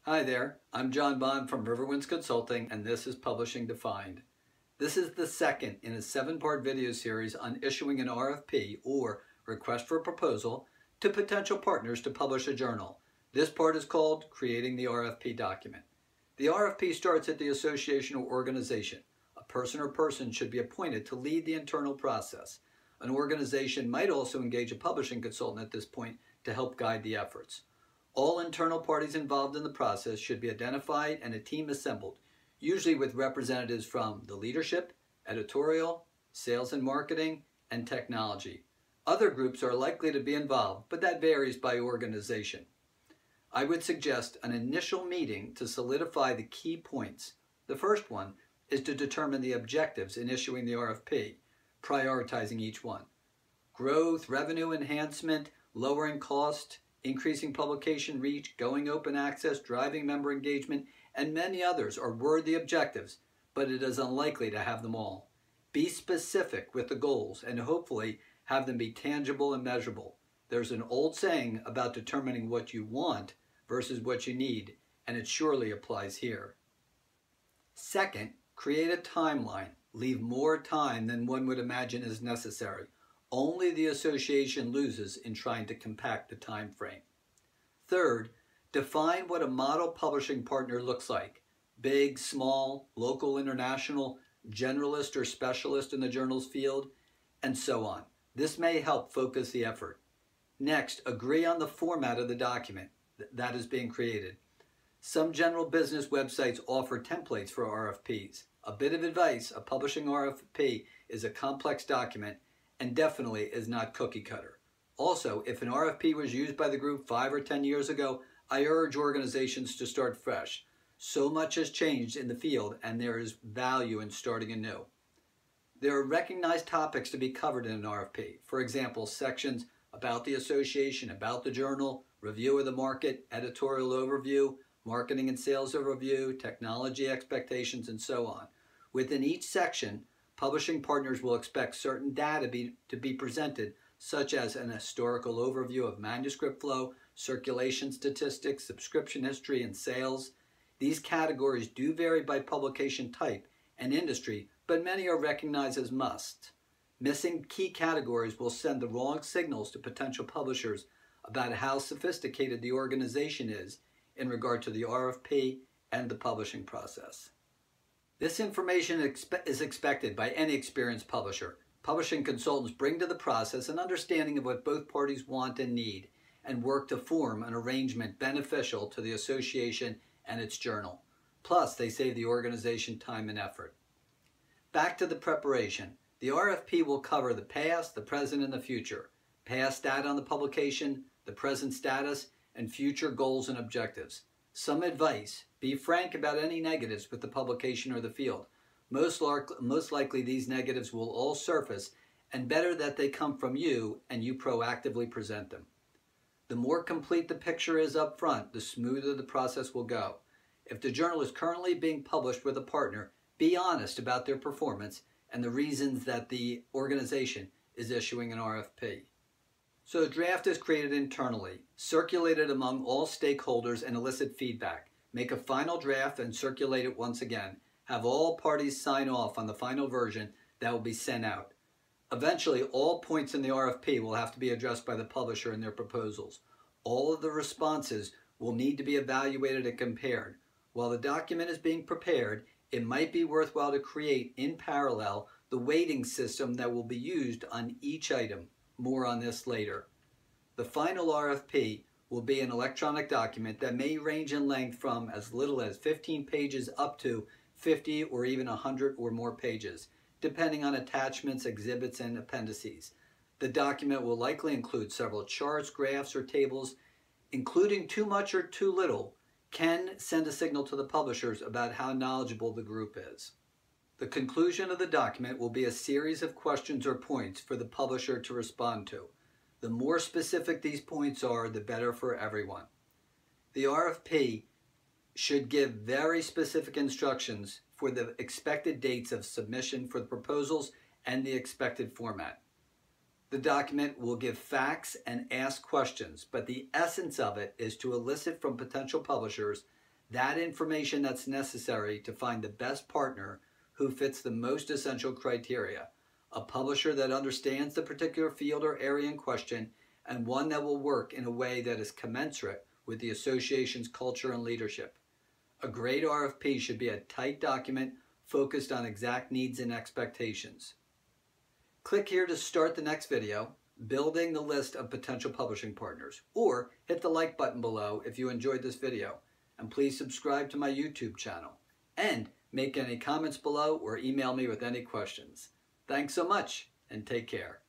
Hi there, I'm John Bond from Riverwinds Consulting, and this is Publishing Defined. This is the second in a 7-part video series on issuing an RFP, or request for proposal, to potential partners to publish a journal. This part is called Creating the RFP Document. The RFP starts at the association or organization. A person or persons should be appointed to lead the internal process. An organization might also engage a publishing consultant at this point to help guide the efforts. All internal parties involved in the process should be identified and a team assembled, usually with representatives from the leadership, editorial, sales and marketing, and technology. Other groups are likely to be involved, but that varies by organization. I would suggest an initial meeting to solidify the key points. The first one is to determine the objectives in issuing the RFP, prioritizing each one. Growth, revenue enhancement, lowering cost, increasing publication reach, going open access, driving member engagement, and many others are worthy objectives, but it is unlikely to have them all. Be specific with the goals and hopefully have them be tangible and measurable. There's an old saying about determining what you want versus what you need, and it surely applies here. Second, create a timeline. Leave more time than one would imagine is necessary. Only the association loses in trying to compact the time frame. Third, define what a model publishing partner looks like. Big, small, local, international, generalist or specialist in the journal's field, and so on. This may help focus the effort. Next, agree on the format of the document that is being created. Some general business websites offer templates for RFPs. A bit of advice, a publishing RFP is a complex document and definitely is not cookie cutter. Also, if an RFP was used by the group 5 or 10 years ago, I urge organizations to start fresh. So much has changed in the field and there is value in starting anew. There are recognized topics to be covered in an RFP. For example, sections about the association, about the journal, review of the market, editorial overview, marketing and sales overview, technology expectations, and so on. Within each section, publishing partners will expect certain data to be presented, such as an historical overview of manuscript flow, circulation statistics, subscription history, and sales. These categories do vary by publication type and industry, but many are recognized as musts. Missing key categories will send the wrong signals to potential publishers about how sophisticated the organization is in regard to the RFP and the publishing process. This information is expected by any experienced publisher. Publishing consultants bring to the process an understanding of what both parties want and need, and work to form an arrangement beneficial to the association and its journal. Plus, they save the organization time and effort. Back to the preparation. The RFP will cover the past, the present, and the future. Past data on the publication, the present status, and future goals and objectives. Some advice: be frank about any negatives with the publication or the field. Most likely these negatives will all surface, and better that they come from you and you proactively present them. The more complete the picture is up front, the smoother the process will go. If the journal is currently being published with a partner, be honest about their performance and the reasons that the organization is issuing an RFP. So a draft is created internally, circulated among all stakeholders and elicit feedback. Make a final draft and circulate it once again. Have all parties sign off on the final version that will be sent out. Eventually, all points in the RFP will have to be addressed by the publisher in their proposals. All of the responses will need to be evaluated and compared. While the document is being prepared, it might be worthwhile to create in parallel the weighting system that will be used on each item. More on this later. The final RFP will be an electronic document that may range in length from as little as 15 pages up to 50 or even 100 or more pages, depending on attachments, exhibits, and appendices. The document will likely include several charts, graphs, or tables. Including too much or too little can send a signal to the publishers about how knowledgeable the group is. The conclusion of the document will be a series of questions or points for the publisher to respond to. The more specific these points are, the better for everyone. The RFP should give very specific instructions for the expected dates of submission for the proposals and the expected format. The document will give facts and ask questions, but the essence of it is to elicit from potential publishers That information that's necessary to find the best partner who fits the most essential criteria, a publisher that understands the particular field or area in question, and one that will work in a way that is commensurate with the association's culture and leadership. A great RFP should be a tight document focused on exact needs and expectations. Click here to start the next video, building the list of potential publishing partners, or hit the like button below if you enjoyed this video, and please subscribe to my YouTube channel, and make any comments below or email me with any questions. Thanks so much, and take care.